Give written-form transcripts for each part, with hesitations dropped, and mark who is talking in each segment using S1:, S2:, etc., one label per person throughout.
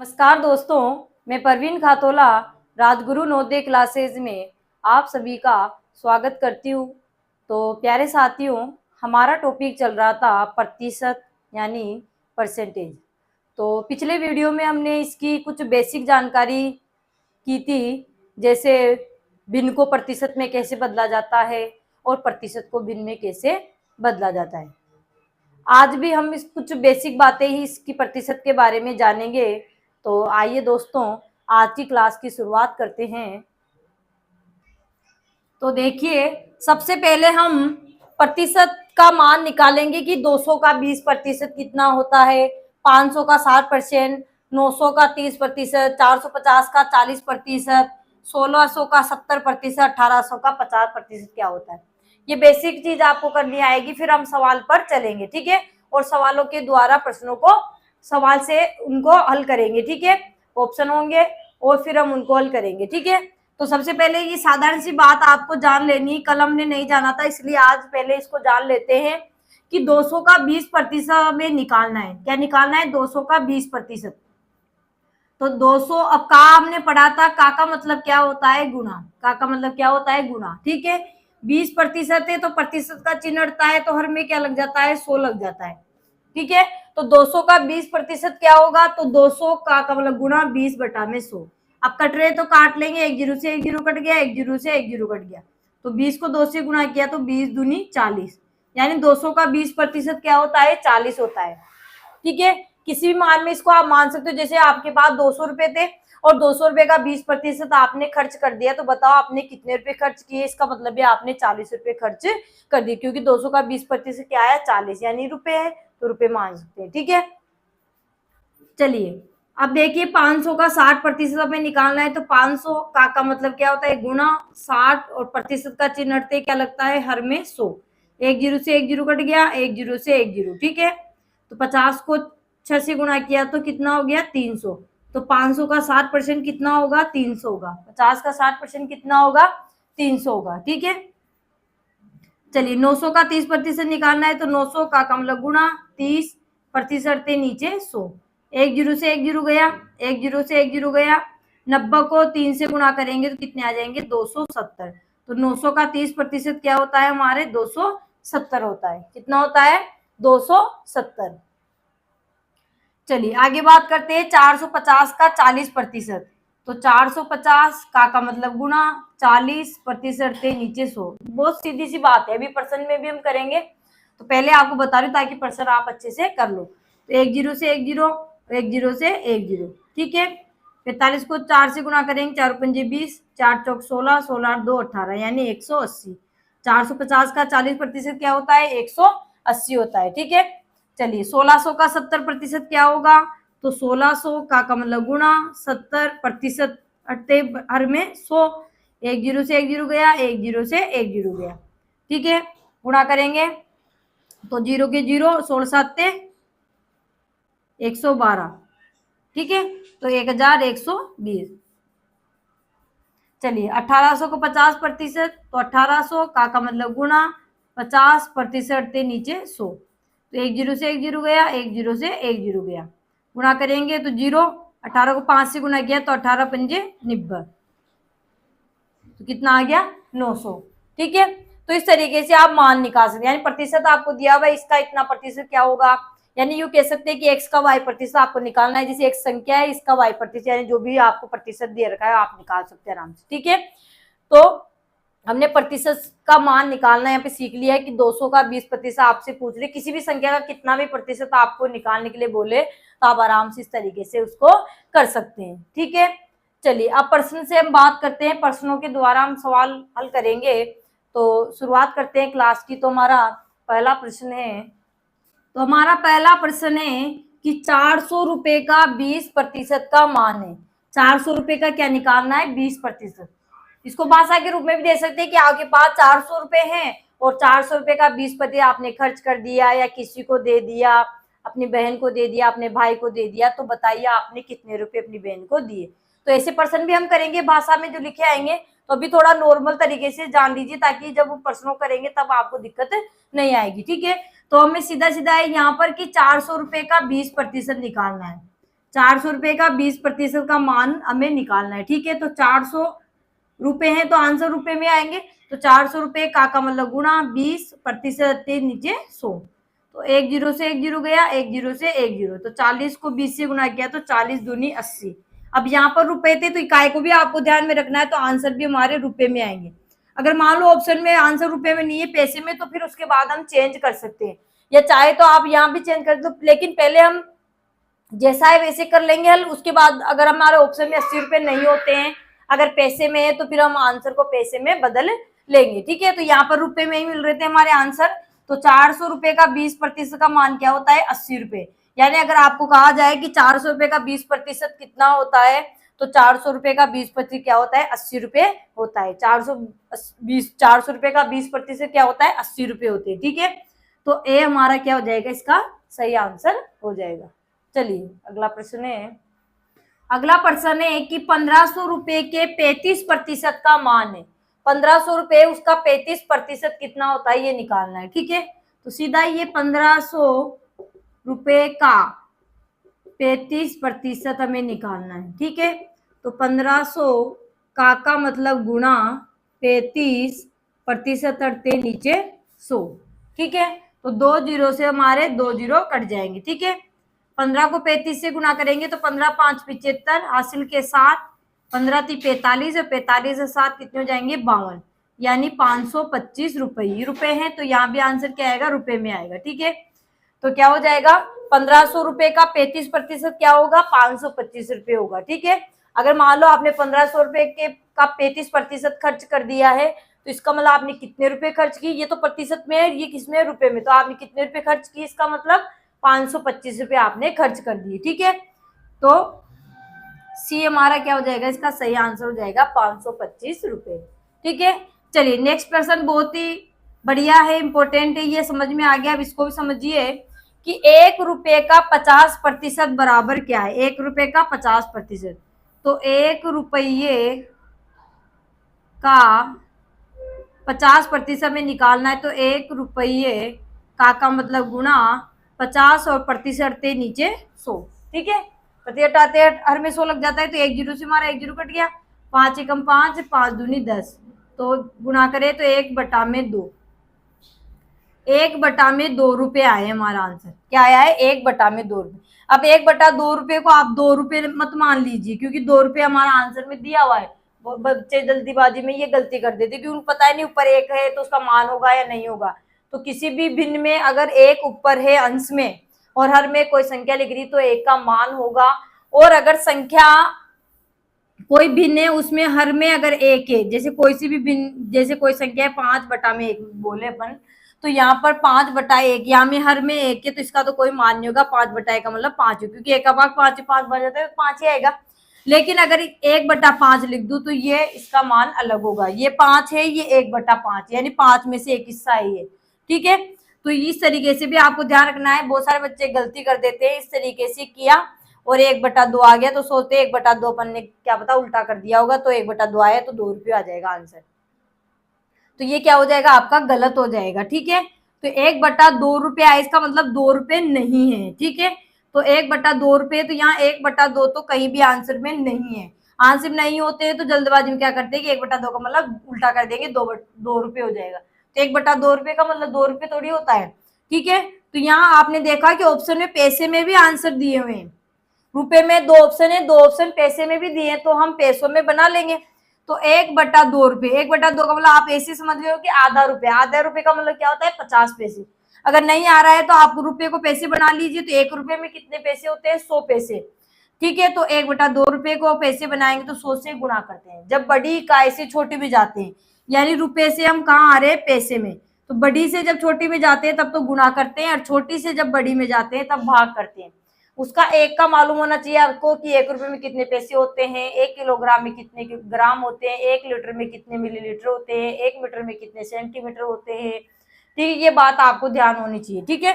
S1: नमस्कार दोस्तों, मैं परवीन खातोला राजगुरु नवोदय क्लासेज में आप सभी का स्वागत करती हूँ। तो प्यारे साथियों, हमारा टॉपिक चल रहा था प्रतिशत यानी परसेंटेज। तो पिछले वीडियो में हमने इसकी कुछ बेसिक जानकारी की थी, जैसे भिन्न को प्रतिशत में कैसे बदला जाता है और प्रतिशत को भिन्न में कैसे बदला जाता है। आज भी हम इस कुछ बेसिक बातें ही इसकी प्रतिशत के बारे में जानेंगे। तो आइए दोस्तों, आज की क्लास की शुरुआत करते हैं। तो देखिए, सबसे पहले हम प्रतिशत का मान निकालेंगे कि 200 का 20% कितना होता है, 500 का 60%, 900 का 30%, 450 का 40%, 1600 का 70%, 1800 का 50% क्या होता है। ये बेसिक चीज आपको करनी आएगी, फिर हम सवाल पर चलेंगे, ठीक है। और सवालों के द्वारा प्रश्नों को सवाल से उनको हल करेंगे, ठीक है। ऑप्शन होंगे और फिर हम उनको हल करेंगे, ठीक है। तो सबसे पहले ये साधारण सी बात आपको जान लेनी, कल हमने नहीं जाना था, इसलिए आज पहले इसको जान लेते हैं कि 200 का 20% में निकालना है। क्या निकालना है? 200 का 20%। तो 200 अब का हमने पढ़ा था, का मतलब क्या होता है? गुणा। का मतलब क्या होता है? गुणा, ठीक है। 20% है तो प्रतिशत का चिन्ह हटता है, तो हर में क्या लग जाता है? 100 लग जाता है, ठीक है। तो 200 का 20% क्या होगा? तो 200 का मतलब गुणा 20/100। अब कट रहे तो काट लेंगे, एक जीरो से एक जीरो कट गया, एक जीरो से एक जीरो कट गया। तो 20 को 2 से गुणा किया तो 20 दूनी 40, यानी 200 का 20% क्या होता है? 40 होता है, ठीक है। किसी भी मान में इसको आप मान सकते हो। जैसे आपके पास 200 रुपए थे और 200 रुपए का 20% आपने खर्च कर दिया, तो बताओ आपने कितने रुपए खर्च किए? इसका मतलब है आपने 40 रुपए खर्च कर दिए, क्योंकि 200 का 20% क्या है? 40, यानी रुपए है, तो रुपए मान सकते हैं, ठीक है। चलिए अब देखिए, 500 का 60% में निकालना है, तो 500 का मतलब क्या होता है? गुणा 60, और प्रतिशत का चिन्ह हटते क्या लगता है? हर में 100। एक जीरो से एक जीरो कट गया, एक जीरो से एक जीरो, ठीक है। तो 50 को 6 से गुणा किया तो कितना हो गया? 300। तो 500 का 60% कितना होगा? 300 होगा। 50 का 60% कितना होगा? 300 होगा, ठीक है। चलिए 900 का 30% निकालना है, तो 900 का मतलब गुणा 30% नीचे 100। एक जीरो से एक जीरो गया, एक जीरो से एक जीरो गया। 90 को 3 से गुणा करेंगे तो कितने आ जाएंगे? 270। तो 900 का 30% क्या होता है हमारे? 270 होता है। कितना होता है? 270। चलिए आगे बात करते हैं 450 का 40%। तो 450 का मतलब गुणा 40% से नीचे 100। बहुत सीधी सी बात है, अभी प्रश्न में भी हम करेंगे, तो पहले आपको बता रही हूँ ताकि प्रश्न आप अच्छे से कर लो। तो एक जीरो से एक जीरो, एक जीरो से एक जीरो, ठीक है। 45 को 4 से गुणा करेंगे, 4 पंजे 20, 4 चौक 16, 16 2 18, यानी 180। 450 का 40% क्या होता है? 180 होता है, ठीक है। चलिए 1600 का 70% क्या होगा? तो 1600 का मतलब गुणा 70%, अट्ठे हर में 100। एक जीरो से एक जीरो गया, एक जीरो से एक जीरो गया, ठीक है। गुणा करेंगे तो जीरो के जीरो, 16 सत्ते 112, ठीक है। तो 1120। चलिए 1800 को 50%, तो 1800 का मतलब गुणा 50% से नीचे 100। तो एक जीरो से एक जीरो गया, एक जीरो से एक जीरो गया। गुणा करेंगे तो जीरो, 18 को 5 से गुणा किया तो 18 पंजे 90, तो कितना आ गया? 900, ठीक है। तो इस तरीके से आप मान निकाल सकते हैं, यानी प्रतिशत आपको दिया हुआ इसका इतना प्रतिशत क्या होगा, यानी यू कह सकते हैं कि x का y प्रतिशत आपको निकालना है। जैसे x संख्या है, इसका y प्रतिशत, यानी जो भी आपको प्रतिशत दे रखा है आप निकाल सकते हैं आराम से, ठीक है। तो हमने प्रतिशत का मान निकालना यहाँ पे सीख लिया है कि 200 का 20% आपसे पूछ ले, किसी भी संख्या का कितना भी प्रतिशत आपको निकालने के लिए बोले तो आप आराम से इस तरीके से उसको कर सकते हैं, ठीक है। चलिए अब प्रश्न से हम बात करते हैं, प्रश्नों के द्वारा हम सवाल हल करेंगे। तो शुरुआत करते हैं क्लास की। तो हमारा पहला प्रश्न है, तो हमारा पहला प्रश्न है कि 400 रुपए का 20% का मान है। 400 रुपए का क्या निकालना है? 20%। इसको भाषा के रूप में भी दे सकते हैं कि आपके पास 400 रुपए हैं और 400 रुपए का 20% आपने खर्च कर दिया, या किसी को दे दिया, अपनी बहन को दे दिया, अपने भाई को दे दिया, तो बताइए आपने कितने रुपए अपनी बहन को दिए। तो ऐसे प्रश्न भी हम करेंगे भाषा में जो लिखे आएंगे। तो अभी थोड़ा नॉर्मल तरीके से जान लीजिए, ताकि जब वो प्रश्नों करेंगे तब आपको दिक्कत नहीं आएगी, ठीक है। तो हमें सीधा सीधा है यहाँ पर कि 400 रुपए का 20% निकालना है। 400 रुपए का 20% का मान हमें निकालना है। ठीक है, तो 400 रुपए है तो आंसर रुपए में आएंगे। तो 400 रुपए का मतलब गुणा 20% नीचे 100, तो 1 जीरो से 1 जीरो गया, 1 जीरो से 1 जीरो, तो 40 को 20 से गुणा किया तो 40 दूनी 80। अब यहाँ पर रुपए थे तो इकाई को भी आपको ध्यान में रखना है, तो आंसर भी हमारे रुपए में आएंगे। अगर मान लो ऑप्शन में आंसर रुपए में नहीं है, पैसे में, तो फिर उसके बाद हम चेंज कर सकते हैं, या चाहे तो आप यहाँ भी चेंज कर दो, लेकिन पहले हम जैसा है वैसे कर लेंगे हल। उसके बाद अगर हमारे ऑप्शन में 80 रुपए नहीं होते हैं, अगर पैसे में है, तो फिर हम आंसर को पैसे में बदल लेंगे। ठीक है, तो यहाँ पर रुपए में ही मिल रहे थे हमारे आंसर। तो 400 रुपए का 20% का मान क्या होता है? 80 रुपए। यानी अगर आपको कहा जाए कि 400 रुपए का 20% कितना होता है, तो 400 रुपए का 20% क्या होता है? 80 रुपए होता है। 400 रुपए का 20% क्या होता है? 80 रुपए होते हैं। ठीक है, तो ए हमारा क्या हो जाएगा? इसका सही आंसर हो जाएगा। चलिए अगला प्रश्न है। अगला प्रश्न है कि 1500 रुपए के 35% का मान है। 1500 रुपए उसका 35% कितना होता है, ये निकालना है। ठीक है, तो सीधा ये 1500 रुपए का 35% हमें निकालना है। ठीक है, तो 1500 का मतलब गुणा 35% अड़ते नीचे 100। ठीक है, तो 2 जीरो से हमारे 2 जीरो कट जाएंगे। ठीक है, 15 को 35 से गुणा करेंगे तो 15 5 75, हासिल के 7, 15 3 45, और 45 से 7 कितने हो जाएंगे? 52, यानी 525 रुपए। ये रुपए हैं तो यहाँ भी आंसर क्या आएगा? रुपए में आएगा। ठीक है, तो क्या हो जाएगा? 1500 रुपए का 35% क्या होगा? 525 रुपए होगा। ठीक है, अगर मान लो आपने 1500 रुपए के का 35% खर्च कर दिया है, तो इसका मतलब आपने कितने रुपए खर्च की? ये तो प्रतिशत में है, ये किसमें है? रुपए में। तो आपने कितने रुपए खर्च की? इसका मतलब 525 रुपए आपने खर्च कर दिए। ठीक है, तो सी हमारा क्या हो जाएगा? इसका सही आंसर हो जाएगा 525 रुपए। ठीक है, चलिए नेक्स्ट प्रश्न बहुत ही बढ़िया है, इंपॉर्टेंट है, ये समझ में आ गया। अब इसको भी समझिए कि 1 रुपए का 50% बराबर क्या है? 1 रुपए का 50%, तो 1 रुपये का 50% में निकालना है, तो 1 रुपये का मतलब गुणा 50 और प्रतिशत नीचे 100। ठीक है, प्रतिशत आते हर में 100 लग जाता है, तो 1 जीरो से हमारा 1 जीरो कट गया, 5 एकम 5, 5 दूनी 10, तो गुणा करें तो 1/2, 1/2 रुपए आए हमारा आंसर। क्या आया है? 1/2 रुपए। अब 1/2 रुपए को आप 2 रुपए मत मान लीजिए, क्योंकि 2 रुपए हमारा आंसर में दिया हुआ है। बच्चे जल्दीबाजी में ये गलती कर देते, क्योंकि उनको पता ही नहीं ऊपर 1 है तो उसका मान होगा या नहीं होगा। तो किसी भी भिन्न में अगर 1 ऊपर है अंश में और हर में कोई संख्या लिख रही, तो 1 का मान होगा। और अगर संख्या कोई भिन्न है, उसमें हर में अगर 1 है, जैसे कोई सी भी भिन्न, जैसे कोई संख्या है 5/1 बोले अपन, तो यहाँ पर 5/1, यहाँ में हर में 1 है, तो इसका तो कोई मान नहीं होगा। 5/1 का मतलब 5 है, क्योंकि 1 का भाग 5 है, 5 बार जाता है तो 5 ही आएगा। लेकिन अगर 1/5 लिख दूं तो ये इसका मान अलग होगा। ये 5 है, ये 1/5, यानी 5 में से एक हिस्सा है ये। ठीक है, तो इस तरीके से भी आपको ध्यान रखना है। बहुत सारे बच्चे गलती कर देते हैं, इस तरीके से किया और 1/2 आ गया तो सोचते 1/2 अपन ने क्या पता उल्टा कर दिया होगा, तो 1/2 आया तो 2 रुपये आ जाएगा आंसर। तो ये क्या हो जाएगा? आपका गलत हो जाएगा। ठीक है, तो 1/2 रुपये आया, इसका मतलब 2 रुपये नहीं है। ठीक है, तो 1/2 रुपये, तो यहाँ 1/2 तो कहीं भी आंसर में नहीं है। आंसर नहीं होते हैं तो जल्दबाजी में क्या करते हैं कि 1/2 का मतलब उल्टा कर देंगे, 2 रुपये हो जाएगा। तो 1/2 रुपये का मतलब 2 रुपये थोड़ी होता है। ठीक है, तो यहाँ आपने देखा कि ऑप्शन में पैसे में भी आंसर दिए हुए हैं। रुपए में 2 ऑप्शन है, 2 ऑप्शन पैसे में भी दिए, तो हम पैसों में बना लेंगे। तो 1/2 रुपये, 1/2 का मतलब आप ऐसे समझ रहे हो कि आधा रुपया। आधा रुपये का मतलब क्या होता है? 50 पैसे। अगर नहीं आ रहा है तो आप रुपये को पैसे बना लीजिए, तो 1 रुपये में कितने पैसे होते हैं? 100 पैसे। ठीक है, तो 1/2 रुपये को पैसे बनाएंगे तो 100 से गुणा करते हैं। जब बड़ी इकाई से छोटी में जाते हैं, यानी रुपये से हम कहाँ आ रहे हैं? पैसे में। तो बड़ी से जब छोटी में जाते हैं तब तो गुणा करते हैं, और छोटी से जब बड़ी में जाते हैं तब भाग करते हैं। उसका 1 का मालूम होना चाहिए आपको कि 1 रुपये में कितने पैसे होते हैं, 1 किलोग्राम में कितने ग्राम होते हैं, 1 लीटर में कितने मिलीलीटर होते हैं, 1 मीटर में कितने सेंटीमीटर होते हैं। ठीक है, ये बात आपको ध्यान होनी चाहिए। ठीक है,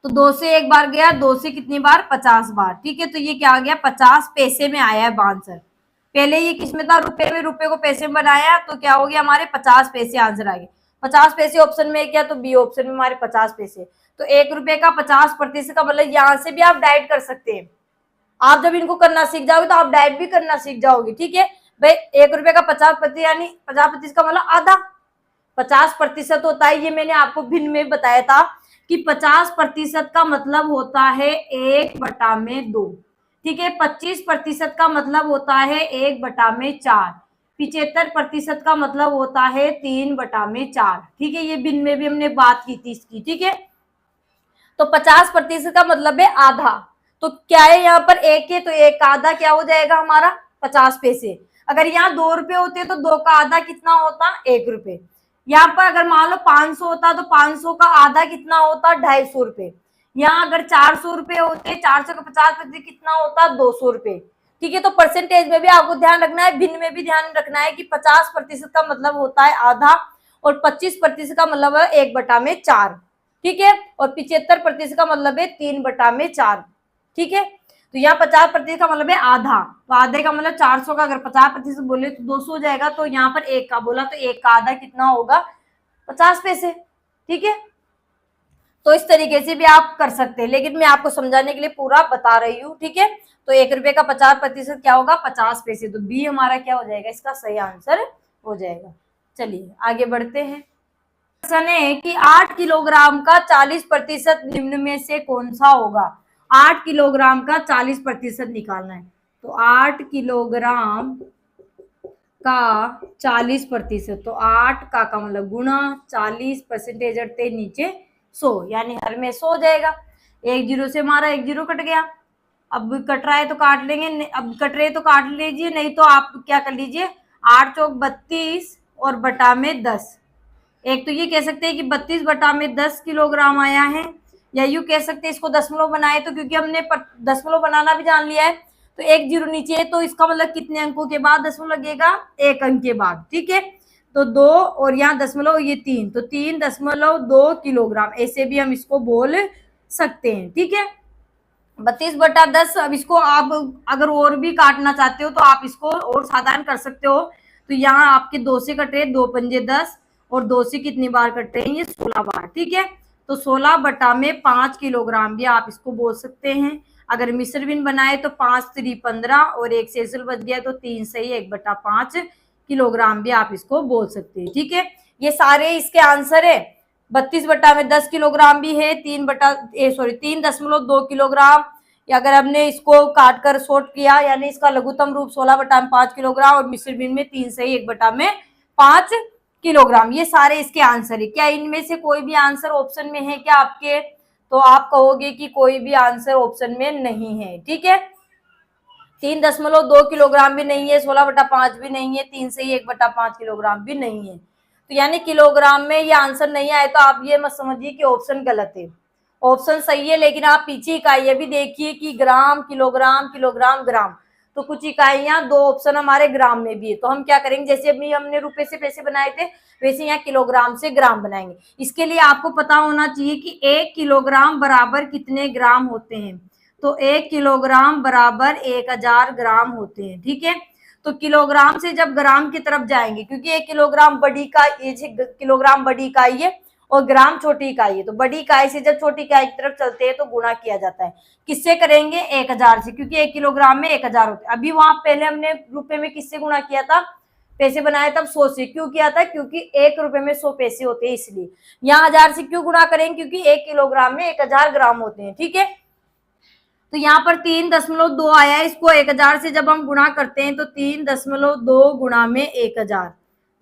S1: तो 2 से 1 बार गया, 2 से कितनी बार? 50 बार। ठीक है, तो ये क्या आ गया? 50 पैसे में आया है आंसर। पहले ये किसमें था? रुपए में। रुपए को पैसे में बनाया तो क्या हो गया? हमारे 50 पैसे आंसर आ गए। 50 पैसे ऑप्शन में क्या? तो बी ऑप्शन में हमारे 50 पैसे। तो 1 रुपये का 50% का मतलब यहाँ से भी आप डाइट कर सकते हैं। आप जब इनको करना सीख जाओगे तो आप डायरेक्ट भी करना सीख जाओगे। ठीक है भाई, 1 रुपए का 50% यानी 50% का मतलब आधा। 50% होता है, ये मैंने आपको भिन्न में बताया था कि 50% का मतलब होता है 1/2। ठीक है, 25% का मतलब होता है 1/4। 75% का मतलब होता है 3/4। ठीक है, ये भिन्न में भी हमने बात की थी इसकी। ठीक है, तो 50% का मतलब है आधा। तो क्या है यहाँ पर एक है, तो एक का आधा क्या हो जाएगा हमारा 50 पैसे। अगर यहाँ 2 रुपए होते तो 2 का आधा कितना होता 1 रुपए। यहाँ पर अगर मान लो 500 होता तो 500 का आधा कितना होता 250 रुपए। यहाँ अगर 400 रुपए होते, 400 का 50% कितना होता 200 रुपए। ठीक है, तो परसेंटेज में भी आपको ध्यान रखना है, भिन्न में भी ध्यान रखना है कि 50% का मतलब होता है आधा और 25% का मतलब है 1/4। ठीक है, और 75% का मतलब है 3/4। ठीक है, तो यहाँ 50% का मतलब है आधा, तो आधे का मतलब 400 का अगर 50% बोले तो 200 हो जाएगा। तो यहाँ पर एक का बोला तो एक का आधा कितना होगा 50 पैसे। ठीक है, तो इस तरीके से भी आप कर सकते हैं, लेकिन मैं आपको समझाने के लिए पूरा बता रही हूँ। ठीक है, तो 1 रुपए का 50% क्या होगा 50 पैसे। तो बी हमारा क्या हो जाएगा, इसका सही आंसर हो जाएगा। चलिए आगे बढ़ते हैं। प्रश्न है कि 8 किलोग्राम का 40% निम्न में से कौन सा होगा। 8 किलोग्राम का 40% निकालना है। तो 8 किलोग्राम का 40%, तो 8 का मतलब गुणा 40% हटते नीचे 100, यानी हर में 100 हो जाएगा। एक जीरो से हमारा एक जीरो कट गया। अब कट रहा है तो काट लेंगे, अब कट रहे तो काट लीजिए, नहीं तो आप क्या कर लीजिए 8 चौक 32 और बटा में 10। एक तो ये कह सकते हैं कि 32/10 किलोग्राम आया है, या यूं कह सकते हैं इसको दशमलव बनाए तो, क्योंकि हमने दशमलव बनाना भी जान लिया है। तो एक जीरो नीचे है, तो इसका मतलब कितने अंकों के बाद दशमलव लगेगा 1 अंक के बाद। ठीक है, तो 2 और यहाँ दशमलव ये 3, तो 3.2 किलोग्राम, ऐसे भी हम इसको बोल सकते हैं। ठीक है, 32/10। अब इसको आप अगर और भी काटना चाहते हो तो आप इसको और साधारण कर सकते हो। तो यहाँ आपके 2 से कट रहे 2 पंजे 10 और 2 से कितनी बार कट रहे हैं ये 16 बार। ठीक है, तो 16/5 किलोग्राम भी आप इसको बोल सकते हैं। अगर मिश्र भिन्न बनाए तो 5 3 15 और 1 शेषुल बच गया, तो 3 सही 1/5 किलोग्राम भी आप इसको बोल सकते हैं। ठीक है, ये सारे इसके आंसर है। 32/10 किलोग्राम भी है, 3.2 किलोग्राम। या अगर हमने इसको काट कर शॉर्ट किया, यानी इसका लघुत्तम रूप 16/5 किलोग्राम और मिश्र भिन्न में 3 सही 1/5 किलोग्राम। ये सारे इसके आंसर है। क्या इनमें से कोई भी आंसर ऑप्शन में है क्या आपके, तो आप कहोगे कि कोई भी आंसर ऑप्शन में नहीं है। ठीक है, 3.2 किलोग्राम भी नहीं है, 16/5 भी नहीं है, 3 से ही 1/5 किलोग्राम भी नहीं है। तो यानी किलोग्राम में ये आंसर नहीं आए तो आप ये मत समझिए कि ऑप्शन गलत है। ऑप्शन सही है, लेकिन आप पीछे इकाई भी देखिए कि ग्राम, किलोग्राम, किलोग्राम, ग्राम। तो कुछ इकाइयां 2 ऑप्शन हमारे ग्राम में भी है। तो हम क्या करेंगे, जैसे अभी हमने रुपए से पैसे बनाए थे, वैसे यहाँ किलोग्राम से ग्राम बनाएंगे। इसके लिए आपको पता होना चाहिए कि 1 किलोग्राम बराबर कितने ग्राम होते हैं। तो 1 किलोग्राम बराबर 1000 ग्राम होते हैं। ठीक है, तो किलोग्राम से जब ग्राम की तरफ जाएंगे, क्योंकि 1 किलोग्राम बड़ी इकाई, किलोग्राम बड़ी इकाई है और ग्राम छोटी इकाई है, तो बड़ी इकाई से जब छोटी इकाई की तरफ चलते हैं तो गुणा किया जाता है। किससे करेंगे 1000 से, क्योंकि 1 किलोग्राम में 1000 होते हैं। अभी वहां पहले हमने रुपए में किससे गुणा किया था, पैसे बनाए तब 100 से। क्यों किया था, क्योंकि 1 रुपए में 100 पैसे होते हैं इसलिए। यहाँ 1000 से क्यों गुणा करेंगे, क्योंकि 1 किलोग्राम में 1000 ग्राम होते हैं। ठीक है, तो यहाँ पर 3.2 आया है, इसको 1000 से जब हम गुणा करते हैं तो 3.2 गुणा में 1000।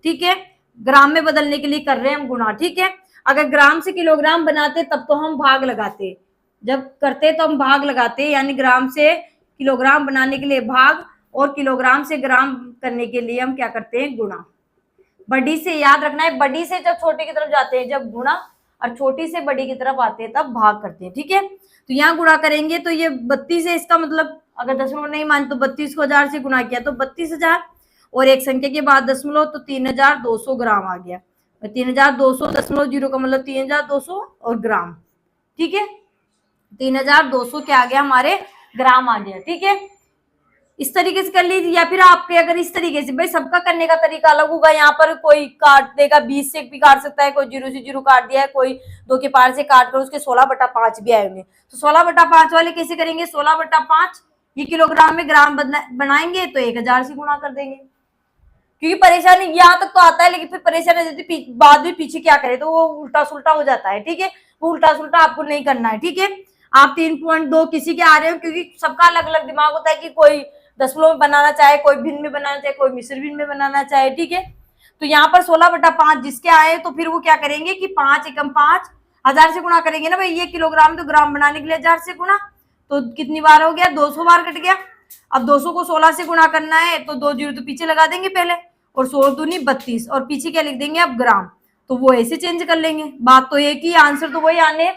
S1: ठीक है, ग्राम में बदलने के लिए कर रहे हैं हम गुणा। ठीक है, अगर ग्राम से किलोग्राम बनाते तब तो हम भाग लगाते, जब करते तो हम भाग लगाते, यानी ग्राम से किलोग्राम बनाने के लिए भाग और किलोग्राम से ग्राम करने के लिए हम क्या करते हैं गुणा। बड़ी से याद रखना है, बड़ी से जब छोटी की तरफ जाते हैं जब गुणा, और छोटी से बड़ी की तरफ आते हैं तब भाग करते हैं। ठीक है, तो यहाँ गुणा करेंगे तो ये 32 है, इसका मतलब अगर दशमलव नहीं मान तो 32 को 1000 से गुणा किया तो 32,000 और एक संख्या के बाद दशमलव, तो 3200 ग्राम आ गया। 3200 दशमलव जीरो का मतलब 3200 और ग्राम। ठीक है, 3200 क्या आ गया हमारे ग्राम आ गया। ठीक है, इस तरीके से कर लीजिए, या फिर आपके अगर इस तरीके से, भाई सबका करने का तरीका अलग होगा। यहाँ पर कोई काट देगा 20 से भी काट सकता है, कोई 0 से 0 काट दिया है, कोई 2 के पार से काट कर उसके 16/5 भी आए होंगे। तो 16/5 वाले कैसे करेंगे, 16/5 ये किलोग्राम में ग्राम बनाएंगे तो 1000 से गुणा कर देंगे, क्योंकि परेशानी यहाँ तक तो आता है, लेकिन फिर परेशानी आ जाती है बाद में पीछे क्या करें, तो वो उल्टा सुल्टा हो जाता है। ठीक है, वो उल्टा सुल्टा आपको नहीं करना है। ठीक है, आप 3.2 किसी के आ रहे हो, क्योंकि सबका अलग अलग दिमाग होता है कि कोई दशमलव में बनाना चाहे, कोई भिन्न में बनाना चाहे, कोई मिश्र भिन्न में बनाना चाहे। ठीक है, तो यहाँ पर 16/5 जिसके आए तो फिर वो क्या करेंगे कि 5 एकम 5 1000 से गुणा करेंगे ना भाई, ये किलोग्राम तो ग्राम बनाने के लिए 1000 से गुणा, तो कितनी बार हो गया, 200 बार कट गया। अब 200 को 16 से गुणा करना है तो 2 जीरो तो पीछे लगा देंगे पहले, और 16 दूनी 32, और पीछे क्या लिख देंगे अब ग्राम, तो वो ऐसे चेंज कर लेंगे। बात तो एक ही, आंसर तो वही आने,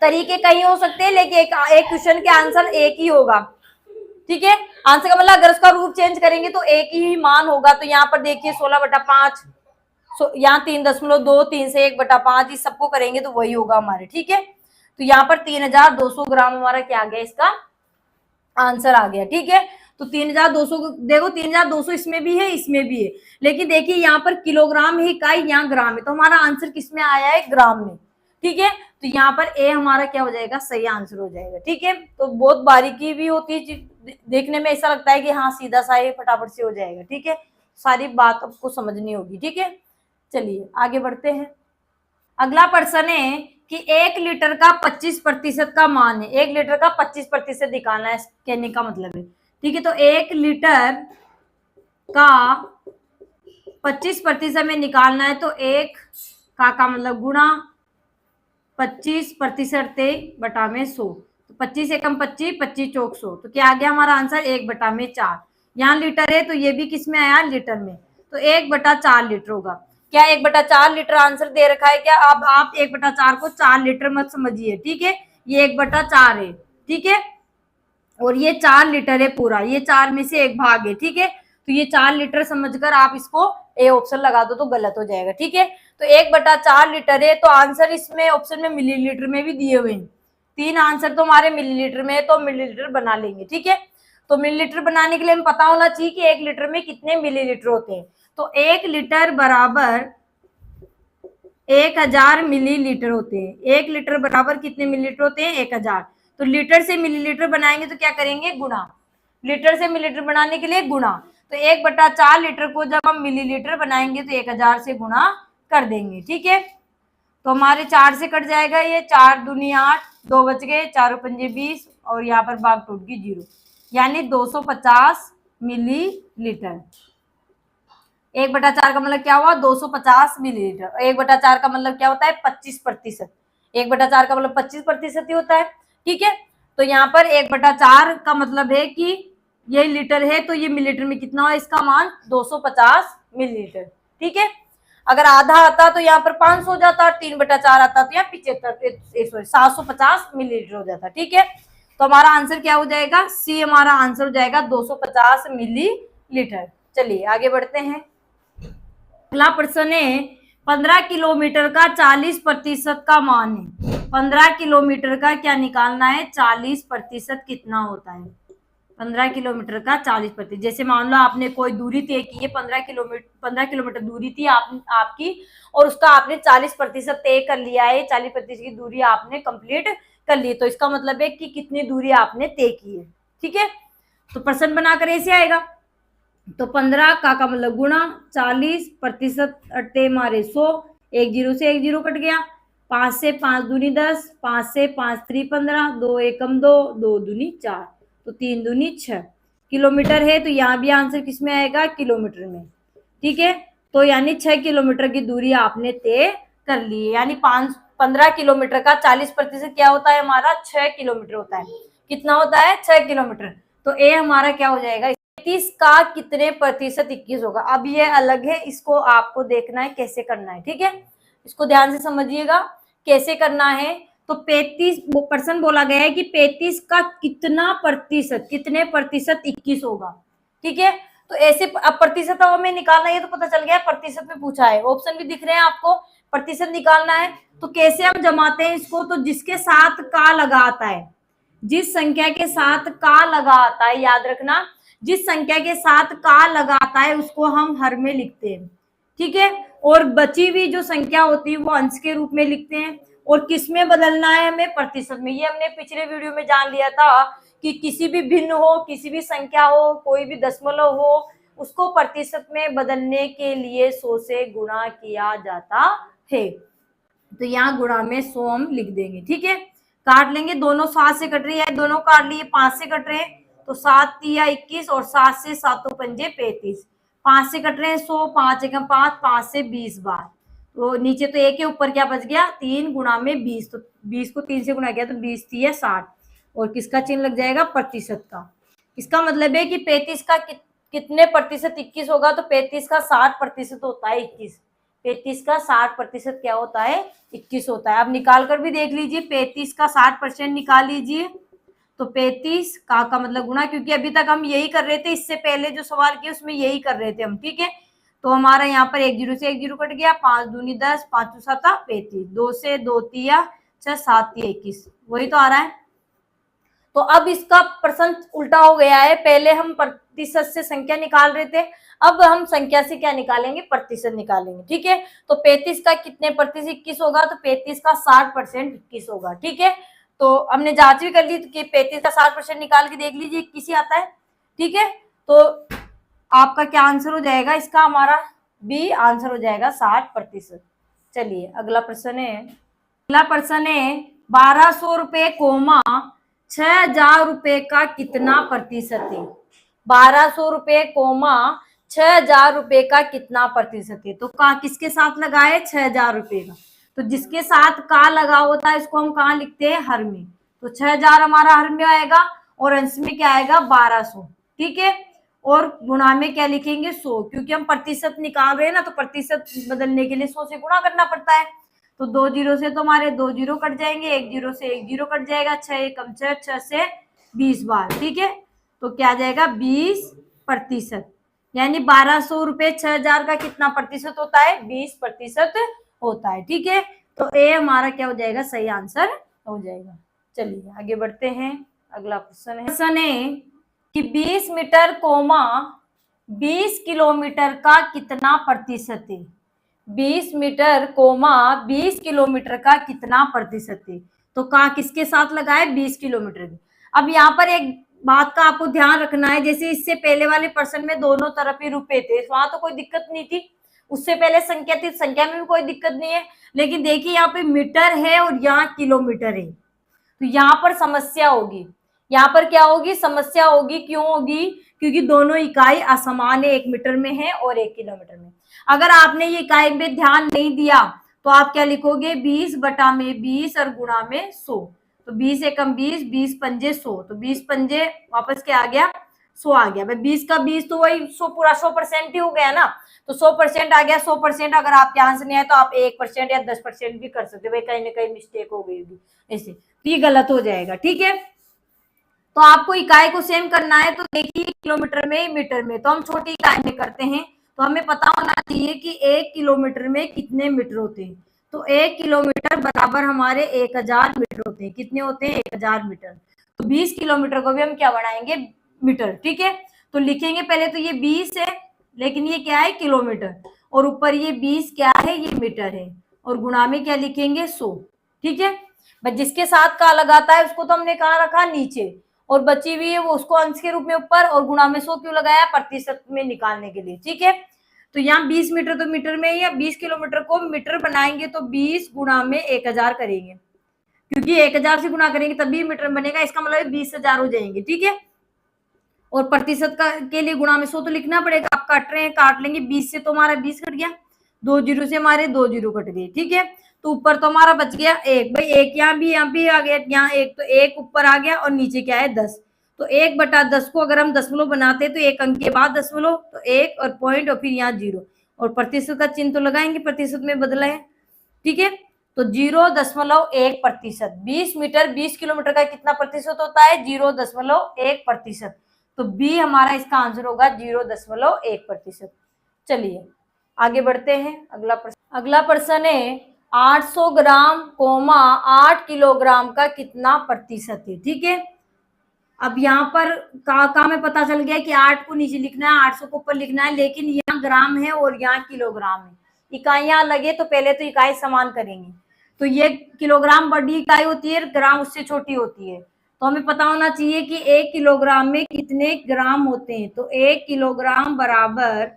S1: तरीके कई हो सकते हैं, लेकिन एक क्वेश्चन के आंसर एक ही होगा। ठीक है, आंसर का मतलब अगर उसका रूप चेंज करेंगे तो एक ही मान होगा। तो यहाँ पर देखिए 16/5, यहाँ 3.2, 3 से 1/5, इस सबको करेंगे तो वही होगा हमारे। ठीक है, तो यहाँ पर 3200 ग्राम हमारा क्या आ गया, इसका आंसर आ गया। ठीक है, तो 3200 देखो, 3200 इसमें भी है, इसमें भी है, लेकिन देखिए यहाँ पर किलोग्राम है इकाई, यहाँ ग्राम है, तो हमारा आंसर किस में आया है, ग्राम में। ठीक है, तो यहाँ पर ए हमारा क्या हो जाएगा, सही आंसर हो जाएगा। ठीक है, तो बहुत बारीकी भी होती है, देखने में ऐसा लगता है कि हाँ सीधा सा ये फटाफट से हो जाएगा। ठीक है, सारी बात आपको समझनी होगी। ठीक है, चलिए आगे बढ़ते हैं। अगला प्रश्न है कि 1 लीटर का 25% का मान है, 1 लीटर का 25% निकालना है, कहने का मतलब है। ठीक है, तो 1 लीटर का 25% में निकालना है, तो 1 का मतलब गुणा 25% बटा में 100, तो 25 एकम 25, 25 चौक 100, तो क्या आ गया हमारा आंसर 1/4। यहाँ लीटर है तो ये भी किस में आया, लीटर में, तो 1/4 लीटर होगा। क्या 1/4 लीटर आंसर दे रखा है क्या, अब आप 1/4 को 4 लीटर मत समझिए। ठीक है, ये 1/4 है। ठीक है, और ये 4 लीटर है पूरा, ये 4 में से एक भाग है। ठीक है, तो ये 4 लीटर समझकर आप इसको ए ऑप्शन लगा दो तो गलत हो जाएगा। ठीक है, तो 1/4 लीटर है, तो आंसर इसमें ऑप्शन में मिलीलीटर में भी दिए हुए हैं, 3 आंसर तो हमारे मिलीलीटर में है, तो मिलीलीटर बना लेंगे। ठीक है, तो मिलीलीटर बनाने के लिए हमें पता होना चाहिए कि 1 लीटर में कितने मिलीलीटर होते हैं, तो 1 लीटर बराबर 1000 मिलीलीटर होते हैं। 1 लीटर बराबर कितने मिलीलीटर होते हैं, 1000, तो लीटर से मिलीलीटर बनाएंगे तो क्या करेंगे, गुणा, लीटर से मिलीलीटर बनाने के लिए गुणा, तो 1/4 लीटर को जब हम मिलीलीटर बनाएंगे तो 1000 से गुणा कर देंगे। ठीक है, तो हमारे 4 से कट जाएगा, ये 4 दूनी 8, 2 बच गए, 4 पंजे 20, और यहाँ पर भाग टूट गई 0, यानी 250 मिलीलीटर। 1/4 का मतलब क्या हुआ, 250 मिलीलीटर। 1/4 का मतलब क्या होता है, 25%। 1/4 का मतलब 25% ही होता है। ठीक है, तो यहाँ पर 1/4 का मतलब है कि ये लीटर है, तो ये मिलीलीटर में कितना हुआ, इसका मान 250 मिलीलीटर। ठीक है, अगर आधा आता तो यहाँ पर 500 हो जाता, और 3/4 आता तो यहाँ 750 मिलीलीटर हो जाता। ठीक है, तो हमारा आंसर क्या हो जाएगा, सी हमारा आंसर हो जाएगा 250 मिलीलीटर। चलिए आगे बढ़ते हैं। अगला प्रश्न है 15 किलोमीटर का 40% का मान है। 15 किलोमीटर का क्या निकालना है, 40% कितना होता है, 15 किलोमीटर का 40%। जैसे मान लो आपने कोई दूरी तय की है, 15 किलोमीटर दूरी थी आपकी, और उसका आपने 40% तय कर लिया है, 40% की दूरी आपने कंप्लीट कर ली, तो इसका मतलब है कि कितनी दूरी आपने तय की है। ठीक है, तो प्रश्न बनाकर ऐसे आएगा, तो 15 का मतलब गुणा 40%, अट्टे मारे 100, 1 जीरो से 1 जीरो कट गया, 5 से 5 दूनी 10, 5 से 5 3 15, 2 एकम 2, 2 दूनी 4, तो 3 दूनी 6 किलोमीटर है, तो यहाँ भी आंसर किस में आएगा, किलोमीटर में। ठीक है, तो यानी 6 किलोमीटर की दूरी आपने तय कर ली है, यानी 15 किलोमीटर का 40% क्या होता है हमारा, 6 किलोमीटर होता है। कितना होता है, 6 किलोमीटर, तो ए हमारा क्या हो जाएगा, 21 का कितने प्रतिशत 21 होगा। अब ये अलग है, इसको आपको देखना है कैसे करना है। ठीक है, इसको ध्यान से समझिएगा कैसे करना है। तो 35% बोला गया है कि 35 का कितना प्रतिशत, कितने प्रतिशत 21 होगा। ठीक है, तो ऐसे अब प्रतिशत में निकालना है, तो पता चल गया प्रतिशत में पूछा है, ऑप्शन भी दिख रहे हैं आपको, प्रतिशत निकालना है। तो कैसे हम जमाते हैं इसको, तो जिसके साथ का लगा आता है, जिस संख्या के साथ का लगा आता है, याद रखना, जिस संख्या के साथ का लगाता है उसको हम हर में लिखते हैं। ठीक है, और बची हुई जो संख्या होती है वो अंश के रूप में लिखते हैं। और किस में बदलना है हमें, प्रतिशत में। ये हमने पिछले वीडियो में जान लिया था कि किसी भी भिन्न हो, किसी भी संख्या हो, कोई भी दशमलव हो, उसको प्रतिशत में बदलने के लिए 100 से गुणा किया जाता है। तो यहाँ गुणा में 100 हम लिख देंगे। ठीक है, काट लेंगे, दोनों 7 से कट रही है, दोनों काट लिए, 5 से कट रहे हैं, तो 7 तिया 21 और 7 से 7 पंजे 35, 5 से कट रहे हैं 100, 5 एकम 5, 5 से 20 बार, तो नीचे तो एक के ऊपर क्या बच गया 3 गुणा में 20, तो 20 को 3 से गुणा किया तो 20 तिया 60, और किसका चिन्ह लग जाएगा प्रतिशत का। इसका मतलब है कि 35 का कितने प्रतिशत 21 होगा, तो 35 का 60% होता है 21, 35 का 60% क्या होता है 21 होता है। अब निकाल कर भी देख लीजिए, 35 का 60% निकाल लीजिए, तो 35 का मतलब गुणा, क्योंकि अभी तक हम यही कर रहे थे, इससे पहले जो सवाल किया उसमें यही कर रहे थे हम। ठीक है, तो हमारा यहाँ पर 1 जीरो से 1 जीरो कट गया, 5 दूनी 10, 5 7 35, 2 से 2 तिया 6, 7 तिया 21, वही तो आ रहा है। तो अब इसका प्रश्न उल्टा हो गया है, पहले हम प्रतिशत से संख्या निकाल रहे थे, अब हम संख्या से क्या निकालेंगे प्रतिशत निकालेंगे। ठीक है, तो 35 का कितने प्रतिशत 21 होगा, तो 35 का 60% 21 होगा। ठीक है, तो हमने जांच भी कर ली कि 35 का 60% निकाल के देख लीजिए 21 ही आता है। ठीक है, तो आपका क्या आंसर हो जाएगा इसका, हमारा बी आंसर हो जाएगा 60%। चलिए अगला प्रश्न है, अगला प्रश्न है 1200 रुपए कोमा 6000 रुपए का कितना प्रतिशत है। 1200 रुपए कोमा 6000 रुपए का कितना प्रतिशत है, तो का किसके साथ लगा है 6000 रुपए का, तो जिसके साथ का लगा होता है इसको हम कहाँ लिखते हैं हर में, तो 6000 हमारा हर में आएगा और अंश में क्या आएगा 1200। ठीक है, और गुणा में क्या लिखेंगे 100, क्योंकि हम प्रतिशत निकाल रहे हैं ना, तो प्रतिशत बदलने के लिए 100 से गुणा करना पड़ता है। तो 2 जीरो से तो हमारे 2 जीरो कट जाएंगे, 1 जीरो से 1 जीरो कट जाएगा, 6 एकम 6, 6 से 20 बार। ठीक है, तो क्या जाएगा 20%, यानी 1200 रुपए 6000 का कितना प्रतिशत होता है 20% होता है। ठीक है, तो ए हमारा क्या हो जाएगा सही आंसर हो जाएगा। चलिए आगे बढ़ते हैं, अगला प्रश्न है कि 20 मीटर कोमा 20 किलोमीटर का कितना प्रतिशत है। 20 मीटर कोमा 20 किलोमीटर का कितना प्रतिशत है, तो का किसके साथ लगाए 20 किलोमीटर की। अब यहाँ पर एक बात का आपको ध्यान रखना है, जैसे इससे पहले वाले प्रश्न में दोनों तरफ ही रुपए थे, वहां तो कोई दिक्कत नहीं थी, उससे पहले संख्या थी, संख्या में भी कोई दिक्कत नहीं है, लेकिन देखिए यहाँ पे मीटर है और यहाँ किलोमीटर है, तो यहाँ पर समस्या होगी। यहाँ पर क्या होगी समस्या होगी, क्यों होगी, क्योंकि दोनों इकाई असमान है, 1 मीटर में है और 1 किलोमीटर में। अगर आपने ये इकाई पे ध्यान नहीं दिया तो आप क्या लिखोगे 20 बटा में 20 और गुणा में 100, तो 20 एकम 20, 20 पंजे 100, तो 20 पंजे वापस क्या आ गया 100 आ गया। भाई 20 का 20 तो वही 100 पूरा 100% ही हो गया ना, तो 100% आ गया। 100% अगर आपके आंसर नहीं आए तो आप 1% या 10% भी कर सकते हो, भाई कहीं ना कहीं मिस्टेक हो गई होगी ऐसे, तो ये गलत हो जाएगा। ठीक है, तो आपको इकाई को सेम करना है, तो देखिए किलोमीटर में मीटर में, तो हम छोटी इकाई में करते हैं, तो हमें पता होना चाहिए कि 1 किलोमीटर में कितने मीटर होते हैं, तो 1 किलोमीटर बराबर हमारे 1000 मीटर होते हैं। कितने होते हैं 1000 मीटर, तो 20 किलोमीटर को भी हम क्या बनाएंगे मीटर। ठीक है, तो लिखेंगे पहले तो ये 20 है, लेकिन ये क्या है किलोमीटर, और ऊपर ये 20 क्या है ये मीटर है, और गुणा में क्या लिखेंगे 100। ठीक है, बस जिसके साथ का लगाता है उसको तो हमने कहाँ रखा नीचे, और बची हुई है वो उसको अंश के रूप में ऊपर, और गुणा में 100 क्यों लगाया प्रतिशत में निकालने के लिए। ठीक है, तो यहाँ 20 मीटर तो मीटर में ही है, 20 किलोमीटर को मीटर बनाएंगे तो 20 गुणा में 1000 करेंगे, क्योंकि 1000 से गुणा करेंगे तभी मीटर बनेगा, इसका मतलब 20,000 हो जाएंगे। ठीक है, और प्रतिशत का के लिए गुणा में 100 तो लिखना पड़ेगा, आप काट रहे हैं काट लेंगे, 20 से तो हमारा 20 कट गया, 2 जीरो से हमारे 2 जीरो कट गए। ठीक है, तो ऊपर तो हमारा बच गया 1, भाई 1 यहाँ भी आ गया, यहाँ 1 तो 1 ऊपर आ गया, और नीचे क्या है 10, तो 1 बटा 10 को अगर हम दशमलव बनाते हैं तो 1 अंक के बाद दशमलव, तो 1 और पॉइंट और फिर यहाँ 0, और प्रतिशत का चिन्ह तो लगाएंगे, प्रतिशत में बदला है। ठीक है, तो 0.1%, 20 मीटर 20 किलोमीटर का कितना प्रतिशत होता है 0.1%, तो बी हमारा इसका आंसर होगा 0.1%। चलिए आगे बढ़ते हैं, अगला प्रश्न है 800 ग्राम कोमा 8 किलोग्राम का कितना प्रतिशत है। ठीक है, अब यहाँ पर का में पता चल गया कि 8 को नीचे लिखना है, 800 को ऊपर लिखना है, लेकिन यहाँ ग्राम है और यहाँ किलोग्राम है, इकाइयां लगे तो पहले तो इकाई समान करेंगे, तो ये किलोग्राम बड़ी इकाई होती है, ग्राम उससे छोटी होती है, तो हमें पता होना चाहिए कि 1 किलोग्राम में कितने ग्राम होते हैं। तो 1 किलोग्राम बराबर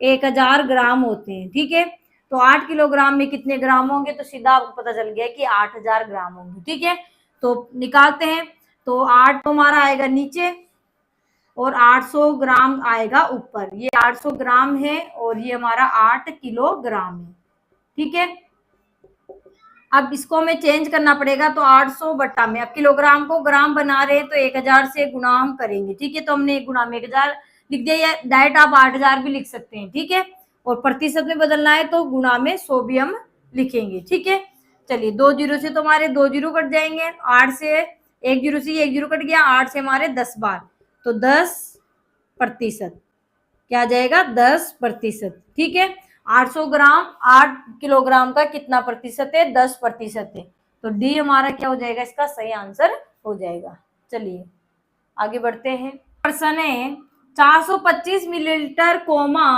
S1: 1000 ग्राम होते हैं, ठीक है। तो 8 किलोग्राम में कितने ग्राम होंगे, तो सीधा आपको पता चल गया कि 8000 ग्राम होंगे, ठीक है। तो निकालते हैं। तो 8 तो हमारा आएगा नीचे और 800 ग्राम आएगा ऊपर। ये 800 ग्राम है और ये हमारा 8 किलोग्राम है, ठीक है। अब इसको हमें चेंज करना पड़ेगा, तो 800 बट्टा में, अब किलोग्राम को ग्राम बना रहे हैं तो 1000 से गुणा हम करेंगे, ठीक है। तो हमने गुणा में 1000 लिख दिया, या डायरेक्ट आप 8000 भी लिख सकते हैं, ठीक है। और प्रतिशत में बदलना है तो गुणा में 100 भी हम लिखेंगे, ठीक है। चलिए 2 जीरो से तो हमारे 2 जीरो कट जाएंगे, 8 से 1 जीरो से 1 जीरो कट गया, 8 से हमारे 10 बार, तो 10%। क्या आ जाएगा, 10%, ठीक है। 800 ग्राम 8 किलोग्राम का कितना प्रतिशत है, 10% है। तो डी हमारा क्या हो जाएगा, इसका सही आंसर हो जाएगा। चलिए आगे बढ़ते हैं। प्रश्न है 425 मिलीलीटर कोमा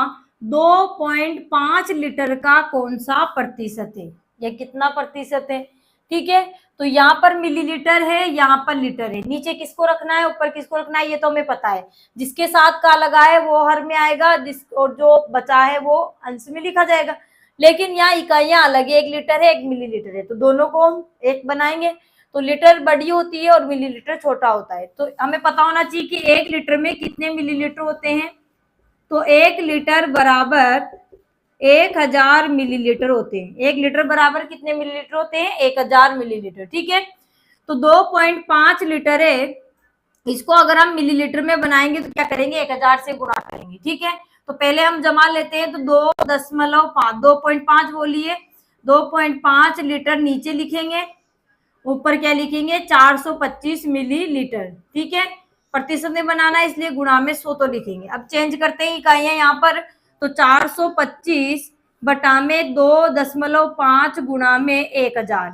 S1: 2.5 लीटर का कौन सा प्रतिशत है, ये कितना प्रतिशत है, ठीक है। तो यहाँ पर मिलीलीटर है, यहाँ पर लीटर है, नीचे किसको रखना है ऊपर किसको रखना है ये तो हमें पता है। जिसके साथ का लगा है वो हर में आएगा, जिस और जो बचा है वो अंश में लिखा जाएगा। लेकिन यहाँ इकाइयां अलग है, 1 लीटर है 1 मिलीलीटर है, तो दोनों को हम एक बनाएंगे। तो लीटर बड़ी होती है और मिलीलीटर छोटा होता है। तो हमें पता होना चाहिए कि 1 लीटर में कितने मिलीलीटर होते हैं। तो 1 लीटर बराबर 1000 मिलीलीटर होते हैं। 1 लीटर बराबर कितने मिलीलीटर होते हैं, 1000 मिलीलीटर, ठीक है। तो 2.5 लीटर है, इसको अगर हम मिलीलीटर में बनाएंगे तो क्या करेंगे, 1000 से गुणा करेंगे, ठीक है। तो पहले हम जमा लेते हैं, तो 2.5 2.5 बोलिए, 2.5 लीटर नीचे लिखेंगे, ऊपर क्या लिखेंगे 425 मिलीलीटर, ठीक है। प्रतिशत में बनाना है इसलिए गुणा में 100 तो लिखेंगे। अब चेंज करते हैं इकाइयां यहाँ पर, तो 425 बटा में 2.5 गुणा में 1000।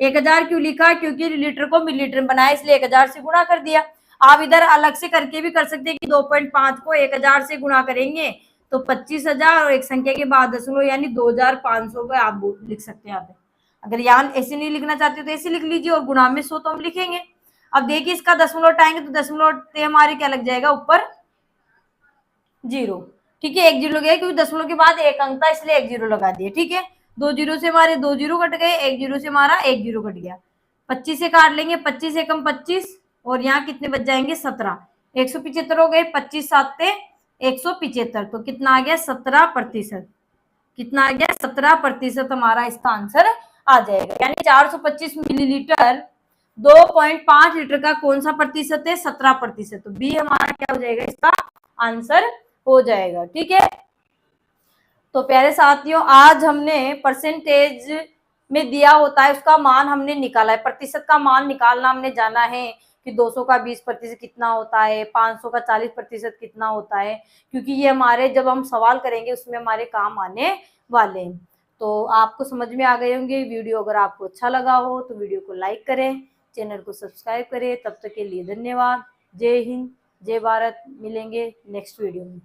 S1: 1000 क्यों लिखा, क्योंकि लीटर को मिलीलीटर में बनाया इसलिए 1000 से गुणा कर दिया। आप इधर अलग से करके भी कर सकते हैं कि 2.5 को 1000 से गुणा करेंगे तो 25,000 और एक संख्या के बाद दशमलव यानी 2500 को आप लिख सकते हैं यहाँ पे। अगर यहाँ ऐसे नहीं लिखना चाहते तो ऐसे लिख लीजिए और गुणा में 100 तो हम लिखेंगे। अब देखिए इसका दशमलव हटाएंगे तो दशमलव हमारे क्या लग जाएगा ऊपर 0, ठीक है। 1 जीरो गया क्योंकि दशमलव के बाद एक अंक था इसलिए 1 जीरो लगा दिए, ठीक है। 2 जीरो से हमारे 2 जीरो कट गए, 1 जीरो से हमारा 1 जीरो कट गया। 25 से काट लेंगे, 25 से कम 25 और यहाँ कितने बच जाएंगे 17, 175 हो गए, 25 सात 175, तो कितना आ गया 17%। कितना आ गया 17% हमारा इसका आंसर आ जाएगा। यानी 425 मिलीलीटर 2.5 लीटर का कौन सा प्रतिशत है, 17%। तो बी हमारा क्या हो जाएगा, इसका आंसर हो जाएगा, ठीक है। तो प्यारे साथियों आज हमने परसेंटेज में दिया होता है उसका मान हमने निकाला है, प्रतिशत का मान निकालना हमने जाना है कि 200 का 20% कितना होता है, 500 का 40% कितना होता है, क्योंकि ये हमारे जब हम सवाल करेंगे उसमें हमारे काम आने वाले हैं। तो आपको समझ में आ गए होंगे। वीडियो अगर आपको अच्छा लगा हो तो वीडियो को लाइक करें, चैनल को सब्सक्राइब करें। तब तक के लिए धन्यवाद। जय हिंद, जय भारत। मिलेंगे नेक्स्ट वीडियो में।